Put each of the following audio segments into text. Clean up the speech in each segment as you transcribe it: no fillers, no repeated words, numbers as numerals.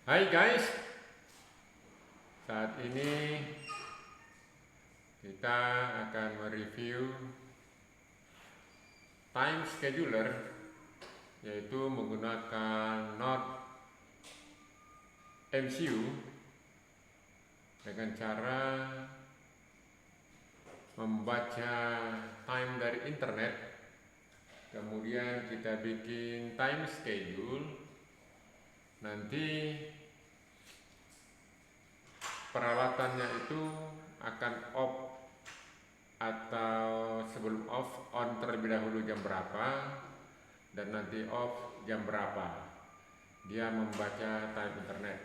Hai guys, saat ini kita akan mereview time scheduler, yaitu menggunakan Node MCU dengan cara membaca time dari internet. Kemudian kita bikin time schedule. Nanti peralatannya itu akan off atau sebelum off on terlebih dahulu jam berapa, dan nanti off jam berapa. Dia membaca time internet.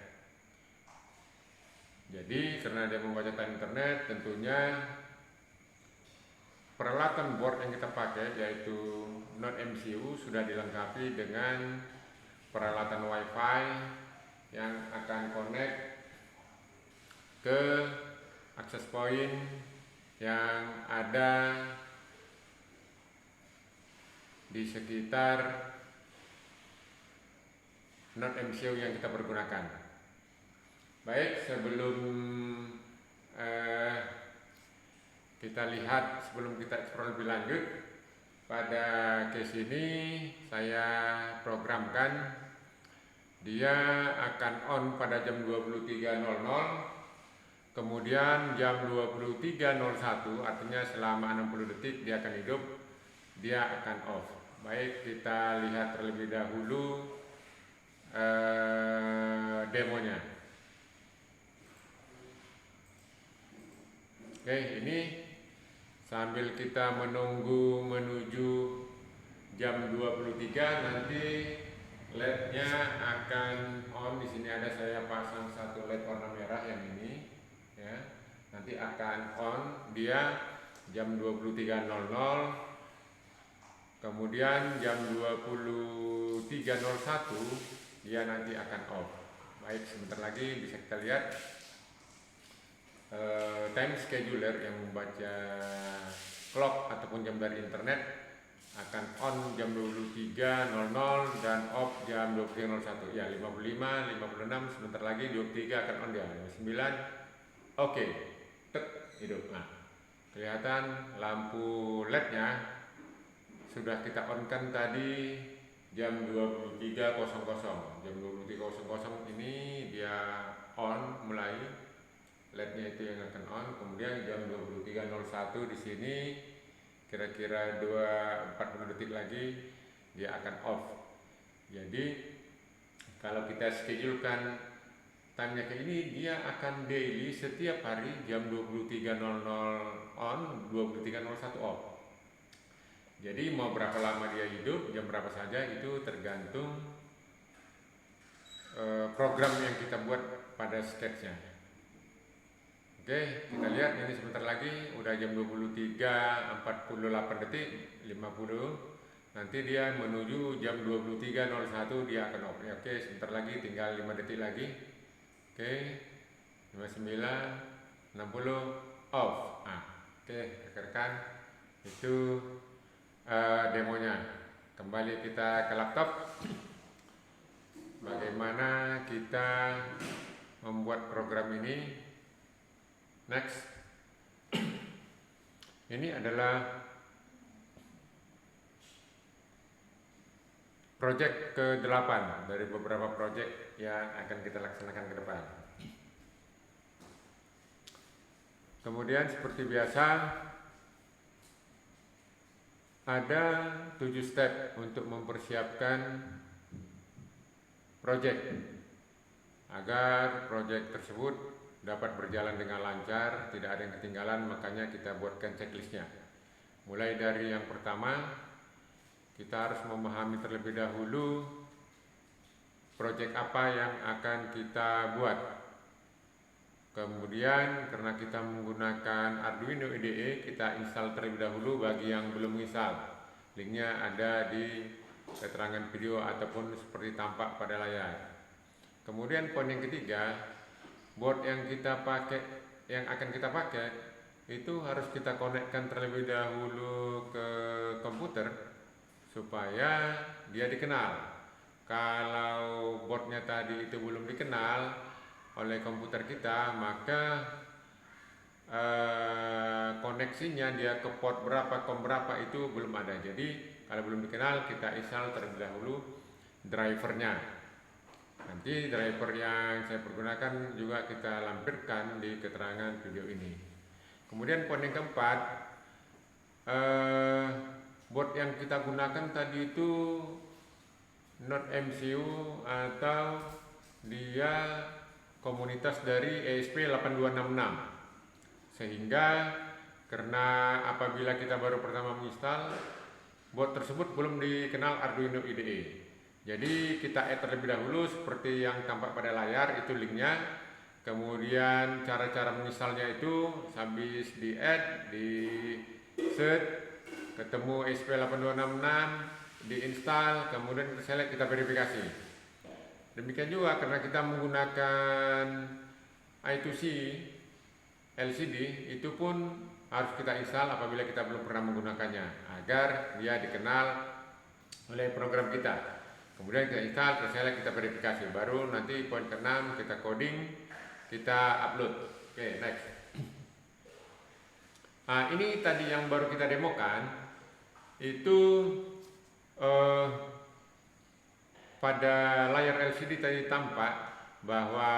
Jadi karena dia membaca time internet, tentunya peralatan board yang kita pakai yaitu Node MCU sudah dilengkapi dengan peralatan WiFi yang akan connect ke access point yang ada di sekitar Node MCU yang kita pergunakan. Baik, sebelum kita lihat, sebelum kita explore lebih lanjut, pada case ini saya programkan dia akan on pada jam 23.00, kemudian jam 23.01, artinya selama 60 detik dia akan hidup, dia akan off. Baik, kita lihat terlebih dahulu demonya. Oke, ini sambil kita menunggu menuju jam 23, nanti LED-nya akan on. Di sini ada, saya pasang satu LED warna merah yang ini, ya. Nanti akan on dia jam 23.00, kemudian jam 23.01 dia nanti akan off. Baik, sebentar lagi bisa kita lihat time scheduler yang membaca clock ataupun jam dari internet akan on jam 23.00 dan off jam 23.01. Ya, 55, 56, sebentar lagi 23 akan on dia. 59. Oke. Tek, hidup. Nah, kelihatan lampu LED-nya sudah kita on-kan tadi jam 23.00. Jam 23.00 ini dia on mulai, LED-nya itu yang akan on. Kemudian jam 23.01 di sini kira-kira 40 detik lagi dia akan off. Jadi kalau kita schedulekan time-nya ke ini, dia akan daily setiap hari jam 23.00 on, 23.01 off. Jadi mau berapa lama dia hidup, jam berapa saja, itu tergantung program yang kita buat pada sketch-nya. Oke, kita lihat ini sebentar lagi udah jam 23.48 detik 50. Nanti dia menuju jam 23.01 dia akan off. Oke, sebentar lagi tinggal 5 detik lagi. Oke, 59, 60 off. Oke, rekan-rekan, itu demonya. Kembali kita ke laptop. Bagaimana kita membuat program ini? Next. Ini adalah project ke-8 dari beberapa project yang akan kita laksanakan ke depan. Kemudian seperti biasa ada 7 step untuk mempersiapkan project agar project tersebut dapat berjalan dengan lancar, tidak ada yang ketinggalan. Makanya kita buatkan checklistnya. Mulai dari yang pertama, kita harus memahami terlebih dahulu project apa yang akan kita buat. Kemudian karena kita menggunakan Arduino IDE, kita install terlebih dahulu bagi yang belum install. Linknya ada di keterangan video ataupun seperti tampak pada layar. Kemudian poin yang ketiga, board yang akan kita pakai itu harus kita konekkan terlebih dahulu ke komputer supaya dia dikenal. Kalau boardnya tadi itu belum dikenal oleh komputer kita, maka koneksinya dia ke port berapa, kom berapa itu belum ada. Jadi kalau belum dikenal, kita install terlebih dahulu drivernya. Nanti driver yang saya pergunakan juga kita lampirkan di keterangan video ini. Kemudian poin yang keempat, board yang kita gunakan tadi itu not MCU atau dia komunitas dari ESP8266, sehingga karena apabila kita baru pertama menginstal, board tersebut belum dikenal Arduino IDE. Jadi kita add terlebih dahulu seperti yang tampak pada layar, itu linknya. Kemudian cara-cara menginstalnya itu habis di add, di search, ketemu ESP8266, diinstal, kemudian kita select, kita verifikasi. Demikian juga karena kita menggunakan I2C LCD, itu pun harus kita install apabila kita belum pernah menggunakannya, agar dia dikenal oleh program kita. Kemudian kita install, kita select, kita verifikasi. Baru nanti poin ke-6 kita coding, kita upload. Oke, next. Nah, ini tadi yang baru kita demokan, itu pada layar LCD tadi tampak bahwa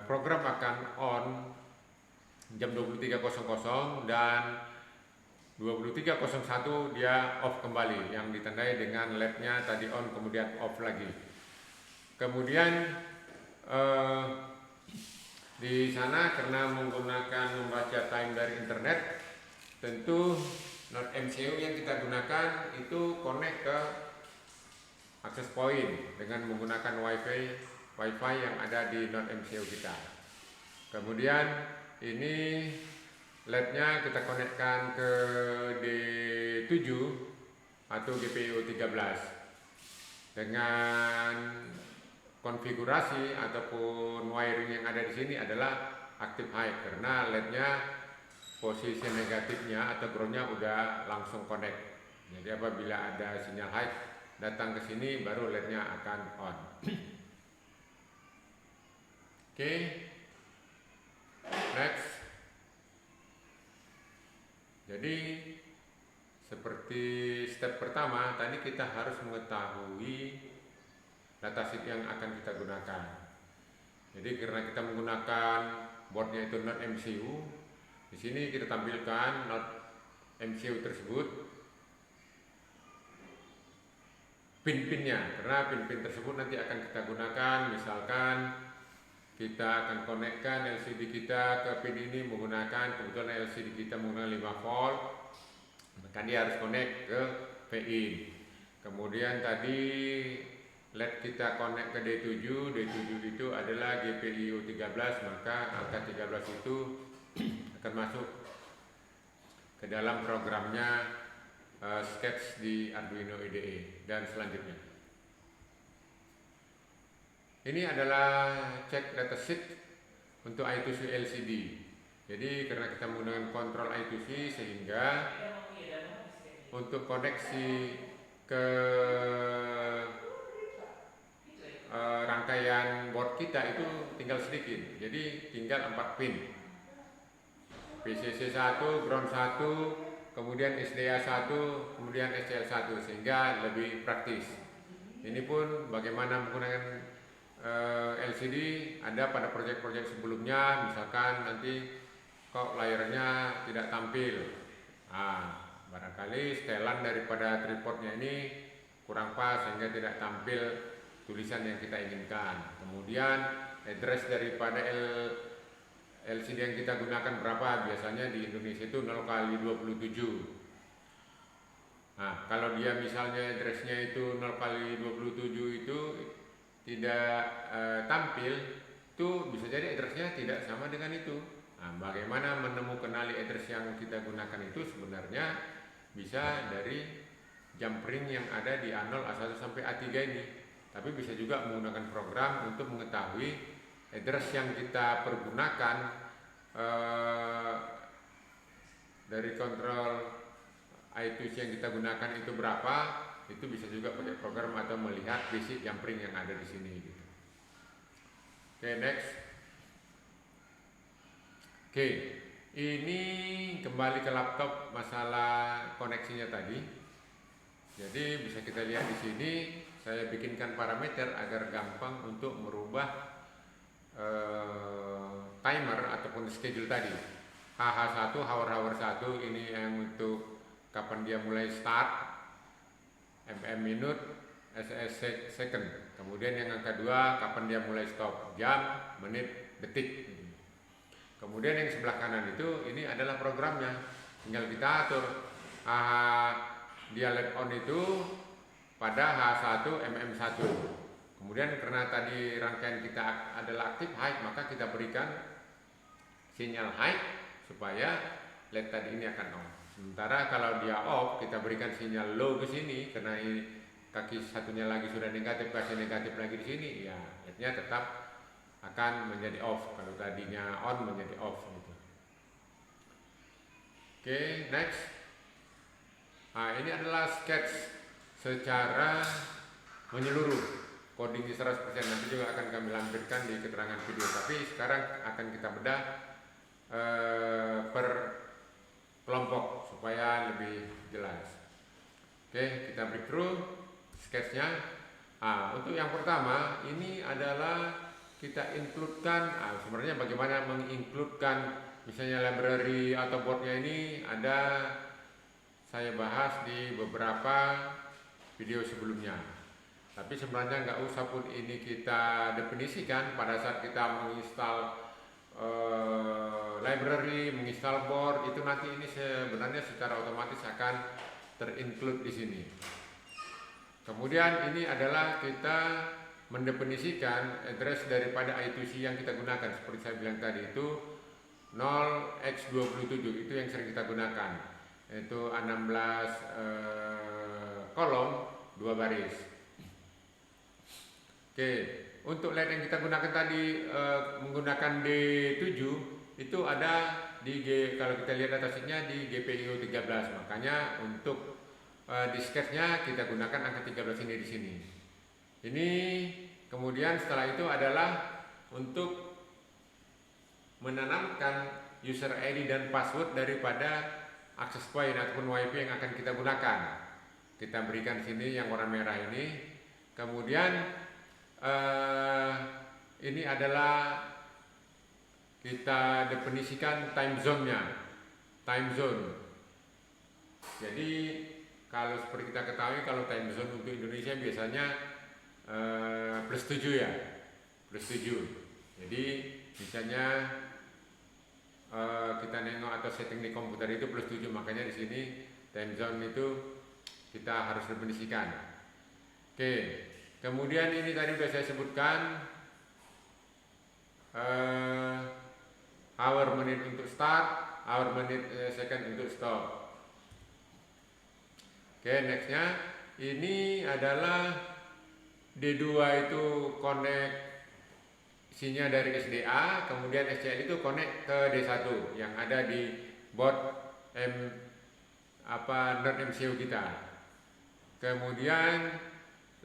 program akan on jam 23.00 dan 23.01 dia off kembali, yang ditandai dengan LED-nya tadi on kemudian off lagi. Kemudian di sana karena menggunakan membaca time dari internet, tentu not MCU yang kita gunakan itu connect ke access point dengan menggunakan wifi yang ada di not MCU kita. Kemudian ini LED-nya kita konekkan ke D7 atau GPIO 13 dengan konfigurasi ataupun wiring yang ada di sini adalah active high, karena LED-nya posisi negatifnya atau ground-nya udah langsung connect. Jadi apabila ada sinyal high datang ke sini, baru LED-nya akan on. Oke. Next. Jadi seperti step pertama tadi, kita harus mengetahui datasheet yang akan kita gunakan. Jadi karena kita menggunakan boardnya itu not MCU, di sini kita tampilkan not MCU tersebut, pin-pinnya, karena pin-pin tersebut nanti akan kita gunakan. Misalkan kita akan konekkan LCD kita ke pin ini menggunakan, kebetulan LCD kita menggunakan 5 volt, maka dia harus connect ke PIN. Kemudian tadi LED kita connect ke D7, D7 itu adalah GPIO 13, maka angka 13 itu akan masuk ke dalam programnya sketch di Arduino IDE dan selanjutnya. Ini adalah cek datasheet untuk I2C LCD. Jadi karena kita menggunakan kontrol I2C, sehingga untuk koneksi ke rangkaian board kita itu tinggal sedikit. Jadi tinggal 4 pin. PCC 1, ground 1, kemudian SDA 1, kemudian SCL 1, sehingga lebih praktis. Ini pun bagaimana menggunakan LCD ada pada proyek-proyek sebelumnya, misalkan nanti kok layarnya tidak tampil, barangkali setelan daripada tripodnya ini kurang pas sehingga tidak tampil tulisan yang kita inginkan. Kemudian address daripada LCD yang kita gunakan berapa, biasanya di Indonesia itu 0x27. Nah, kalau dia misalnya addressnya itu 0x27 itu tidak tampil, itu bisa jadi addressnya tidak sama dengan itu. Nah, bagaimana menemukan address yang kita gunakan itu sebenarnya bisa dari jump ring yang ada di A0, A1 sampai A3 ini. Tapi bisa juga menggunakan program untuk mengetahui address yang kita pergunakan dari kontrol I2C yang kita gunakan itu berapa, itu bisa juga pakai program atau melihat basic jumpring yang ada di sini gitu. Oke, next. Oke, ini kembali ke laptop masalah koneksinya tadi. Jadi bisa kita lihat di sini saya bikinkan parameter agar gampang untuk merubah timer ataupun schedule tadi. HH1, hour 1 ini yang untuk kapan dia mulai start, minute, second. Kemudian yang angka 2 kapan dia mulai stop, jam, menit, detik. Kemudian yang sebelah kanan itu ini adalah programnya, tinggal kita atur. Dia LED on itu pada H1 MM1. Kemudian karena tadi rangkaian kita adalah aktif high, maka kita berikan sinyal high supaya LED tadi ini akan on. Sementara kalau dia off, kita berikan sinyal low ke sini karena ini kaki satunya lagi sudah negatif, kasih negatif lagi di sini, ya LED-nya tetap akan menjadi off. Kalau tadinya on menjadi off gitu. Oke, next. Nah, ini adalah sketch secara menyeluruh, coding di 100%. Nanti juga akan kami lampirkan di keterangan video. Tapi sekarang akan kita bedah per kelompok supaya lebih jelas. Oke, kita breakthrough sketchnya. Untuk yang pertama ini adalah kita includekan. Sebenarnya bagaimana mengincludekan misalnya library atau boardnya ini ada saya bahas di beberapa video sebelumnya. Tapi sebenarnya nggak usah pun ini kita definisikan pada saat kita menginstal library, menginstal board, itu nanti ini sebenarnya secara otomatis akan terinclude di sini. Kemudian ini adalah kita mendefinisikan address daripada I2C yang kita gunakan. Seperti saya bilang tadi itu 0x27 itu yang sering kita gunakan. Itu 16 kolom 2 baris. Oke, untuk LED yang kita gunakan tadi menggunakan D7 itu ada di kalau kita lihat datasheetnya di GPIO 13. Makanya untuk di sketchnya kita gunakan angka 13 ini di sini. Ini kemudian setelah itu adalah untuk menanamkan user ID dan password daripada access point ataupun WiFi yang akan kita gunakan. Kita berikan sini yang warna merah ini. Kemudian ini adalah kita definisikan time zone-nya. Time zone. Jadi kalau seperti kita ketahui kalau time zone untuk Indonesia biasanya +7 ya. +7. Jadi misalnya kita nengok atau setting di komputer itu +7, makanya di sini time zone itu kita harus definisikan. Oke, kemudian ini tadi sudah saya sebutkan hour menit untuk start, hour menit second untuk stop. Oke, nextnya ini adalah D2 itu connect isinya dari SDA, kemudian SCL itu connect ke D1 yang ada di board NERD MCU kita. Kemudian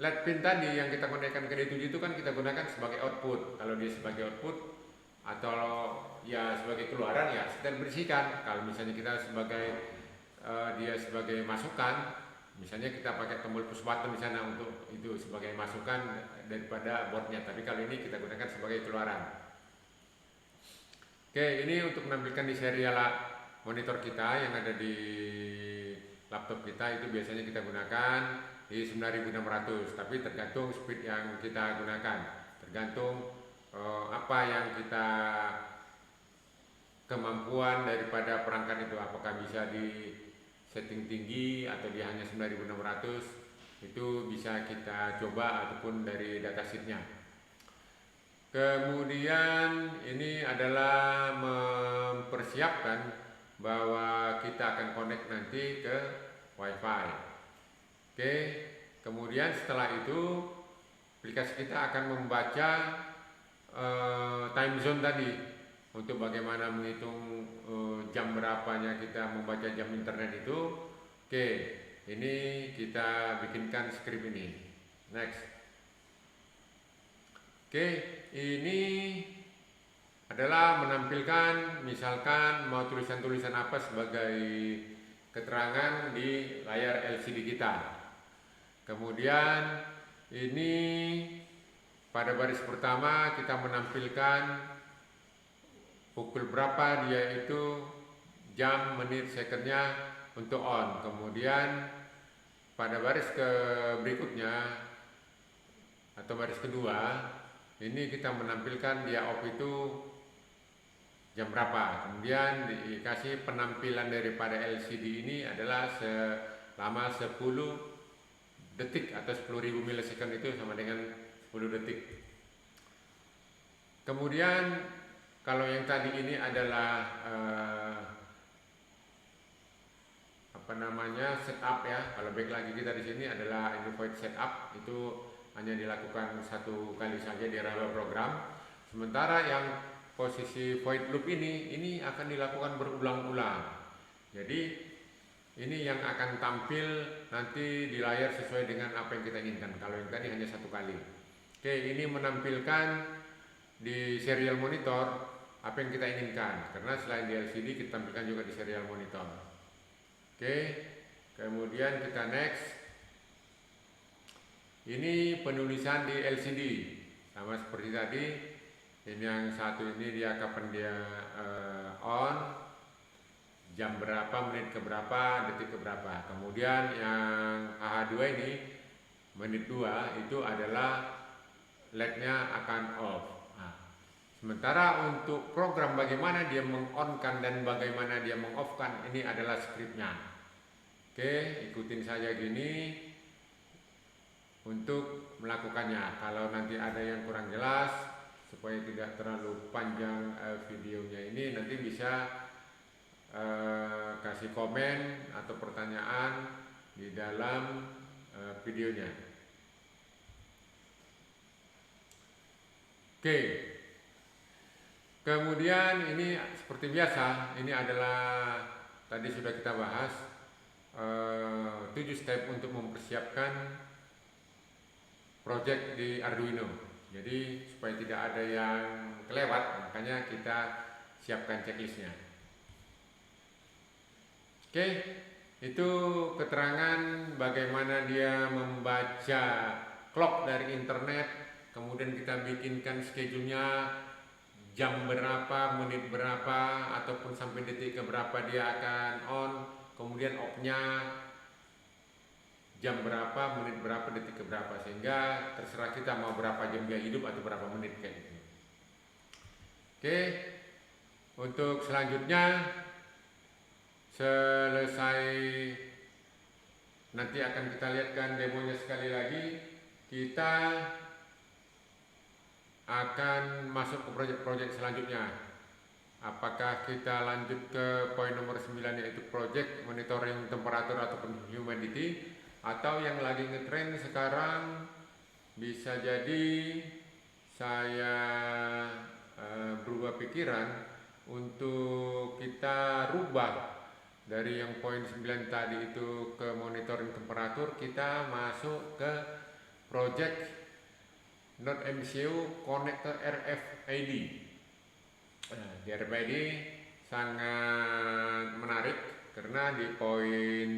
LED pin tadi yang kita konekkan ke D7 itu kan kita gunakan sebagai output. Kalau dia sebagai output atau ya sebagai keluaran ya kita bersihkan. Kalau misalnya kita sebagai dia sebagai masukan, misalnya kita pakai tombol push button di sana untuk itu sebagai masukan daripada boardnya. Tapi kalau ini kita gunakan sebagai keluaran. Oke, ini untuk menampilkan di serial monitor kita yang ada di laptop kita, itu biasanya kita gunakan di 9600. Tapi tergantung speed yang kita gunakan, tergantung apa yang kita kemampuan daripada perangkat itu, apakah bisa di setting tinggi atau dia hanya 9600, itu bisa kita coba ataupun dari datasheetnya. Kemudian ini adalah mempersiapkan bahwa kita akan connect nanti ke WiFi. Oke, kemudian setelah itu aplikasi kita akan membaca time zone tadi untuk bagaimana menghitung jam berapanya kita membaca jam internet itu. Oke, ini kita bikinkan skrip ini. Next. Oke, ini adalah menampilkan misalkan mau tulisan-tulisan apa sebagai keterangan di layar LCD kita. Kemudian ini pada baris pertama kita menampilkan pukul berapa dia itu, jam, menit, secondnya untuk on. Kemudian pada baris berikutnya atau baris kedua ini kita menampilkan dia off itu jam berapa. Kemudian dikasih penampilan daripada LCD ini adalah selama 10 detik atau 10.000 milisecond, itu sama dengan 10 detik. Kemudian kalau yang tadi ini adalah setup ya. Kalau back lagi kita di sini adalah ini void setup, itu hanya dilakukan satu kali saja di raba program. Sementara yang posisi void loop ini akan dilakukan berulang-ulang. Jadi ini yang akan tampil nanti di layar sesuai dengan apa yang kita inginkan. Kalau yang tadi hanya satu kali. Oke, ini menampilkan di serial monitor apa yang kita inginkan. Karena selain di LCD kita tampilkan juga di serial monitor. Oke, kemudian kita next. Ini penulisan di LCD. Sama seperti tadi. Ini yang satu ini dia kapan dia on, jam berapa, menit ke berapa, detik ke berapa. Kemudian yang AH2 ini menit 2 itu adalah LED-nya akan off. Nah, sementara untuk program bagaimana dia meng-on-kan dan bagaimana dia meng-off-kan, ini adalah skripnya. Oke, ikutin saja gini untuk melakukannya. Kalau nanti ada yang kurang jelas, supaya tidak terlalu panjang videonya ini, nanti bisa kasih komen atau pertanyaan di dalam videonya. Oke, kemudian ini seperti biasa, ini adalah tadi sudah kita bahas 7 step untuk mempersiapkan project di Arduino. Jadi supaya tidak ada yang kelewat, makanya kita siapkan checklistnya. Oke, itu keterangan bagaimana dia membaca clock dari internet. Kemudian kita bikinkan schedule-nya, jam berapa, menit berapa, ataupun sampai detik ke berapa dia akan on. Kemudian off-nya jam berapa, menit berapa, detik ke berapa. Sehingga terserah kita mau berapa jam dia hidup atau berapa menit kayak gitu. Oke, untuk selanjutnya selesai nanti akan kita lihatkan demonya sekali lagi. Kita akan masuk ke project selanjutnya. Apakah kita lanjut ke poin nomor 9 yaitu project monitoring temperatur ataupun humidity, atau yang lagi ngetrend sekarang bisa jadi saya berubah pikiran untuk kita rubah dari yang poin 9 tadi itu ke monitoring temperatur, kita masuk ke project Node MCU connector RFID. Di RFID sangat menarik karena di poin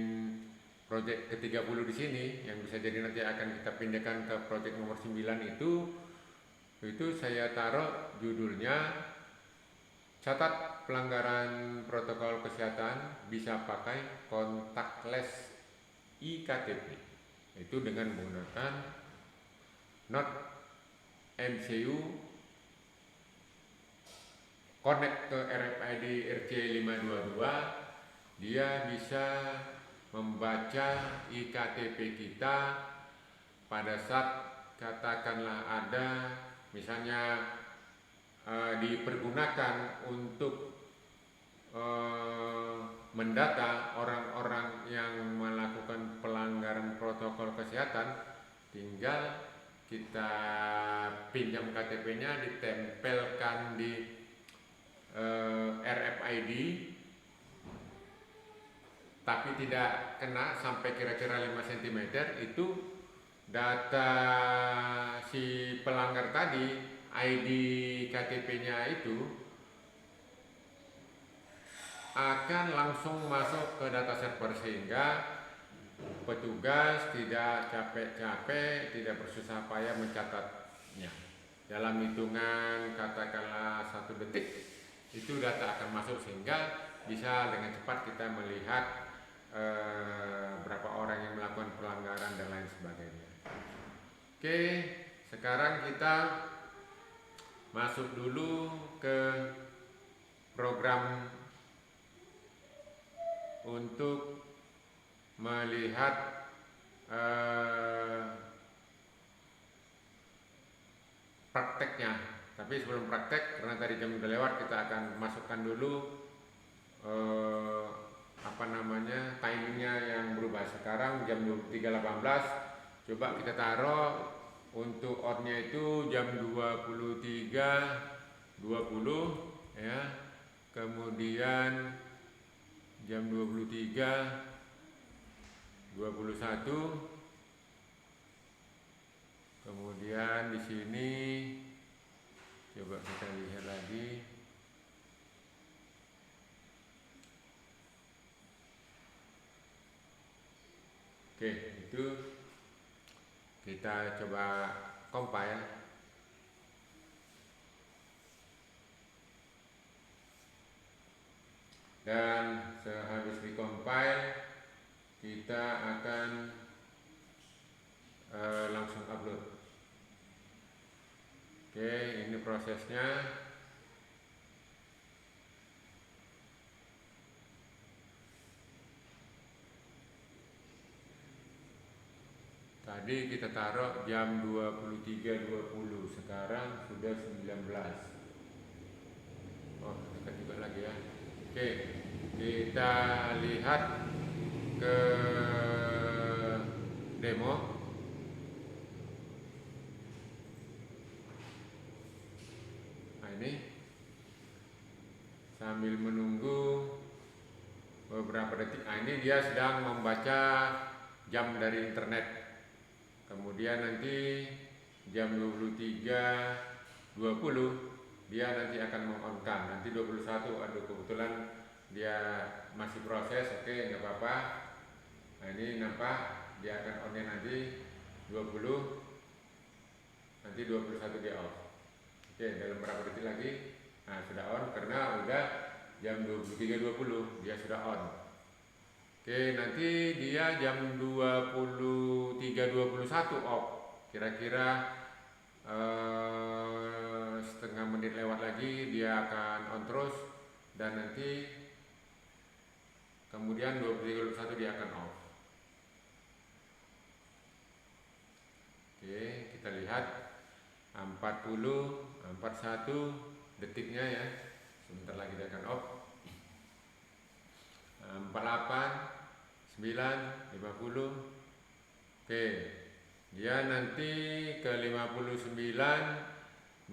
project ke-30 di sini yang bisa jadi nanti akan kita pindahkan ke project nomor 9 itu saya taruh judulnya catat pelanggaran protokol kesehatan bisa pakai contactless iKTP, itu dengan menggunakan Node MCU connect ke RFID RC522. Dia bisa membaca iKTP kita pada saat katakanlah ada misalnya dipergunakan untuk mendata orang-orang yang melakukan pelanggaran protokol kesehatan. Tinggal kita pinjam KTP-nya, ditempelkan di RFID, tapi tidak kena sampai kira-kira 5 cm, itu data si pelanggar tadi, ID KTP-nya itu akan langsung masuk ke data server, sehingga petugas tidak capek-capek, tidak bersusah payah mencatatnya. Dalam hitungan katakanlah 1 detik itu data akan masuk, sehingga bisa dengan cepat kita melihat berapa orang yang melakukan pelanggaran dan lain sebagainya. Oke, sekarang kita masuk dulu ke program untuk melihat prakteknya. Tapi sebelum praktek, karena tadi jam udah lewat, kita akan masukkan dulu timingnya yang berubah. Sekarang jam 23.18, coba kita taruh untuk on-nya itu jam 23.20 ya. Kemudian jam 23.21. Kemudian di sini coba kita lihat lagi. Oke, itu kita coba compile. Dan sehabis di-compile, kita akan langsung upload. Oke, ini prosesnya. Tadi kita taruh jam 23.20, sekarang sudah 19. Oh, dekat juga lagi ya. Oke, kita lihat ke demo. Nah, ini sambil menunggu beberapa detik. Nah, ini dia sedang membaca jam dari internet. Kemudian nanti jam 23.20 dia nanti akan meng-on-kan. Nanti 21, aduh kebetulan dia masih proses. Oke, nggak apa-apa. Nah, ini nampak dia akan on-nya nanti 20, nanti 21 dia off. Oke, dalam berapa detik lagi, nah sudah on karena udah jam 23.20 dia sudah on. Oke, nanti dia jam 23.21 off. Kira-kira setengah menit lewat lagi dia akan on terus, dan nanti kemudian 23.21 dia akan off. Oke, kita lihat 41 detiknya ya. Sebentar lagi dia akan off. 48, 9, 50. Oke, dia nanti ke 59,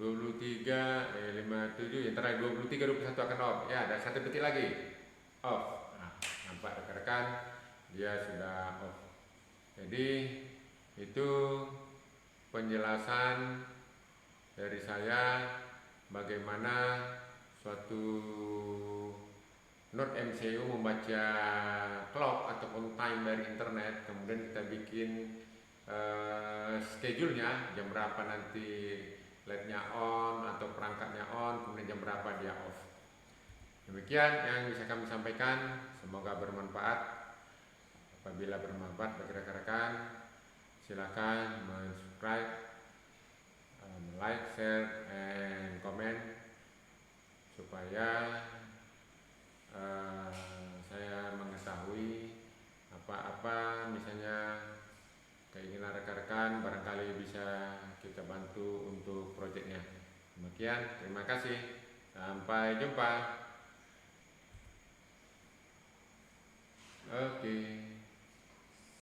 23, 57, yang terakhir 23, 21 akan off. Ya, ada 1 detik lagi off. Nah, nampak rekan-rekan dia sudah off. Jadi itu penjelasan dari saya bagaimana suatu Node MCU membaca clock ataupun time dari internet. Kemudian kita bikin schedule-nya, jam berapa nanti LED-nya on atau perangkatnya on, kemudian jam berapa dia off. Demikian yang bisa kami sampaikan, semoga bermanfaat. Apabila bermanfaat bagi rekan-rekan, silakan subscribe, like, share, and comment supaya saya mengetahui apa-apa misalnya keinginan rekan-rekan, barangkali bisa kita bantu untuk proyeknya. Demikian, terima kasih, sampai jumpa. Oke.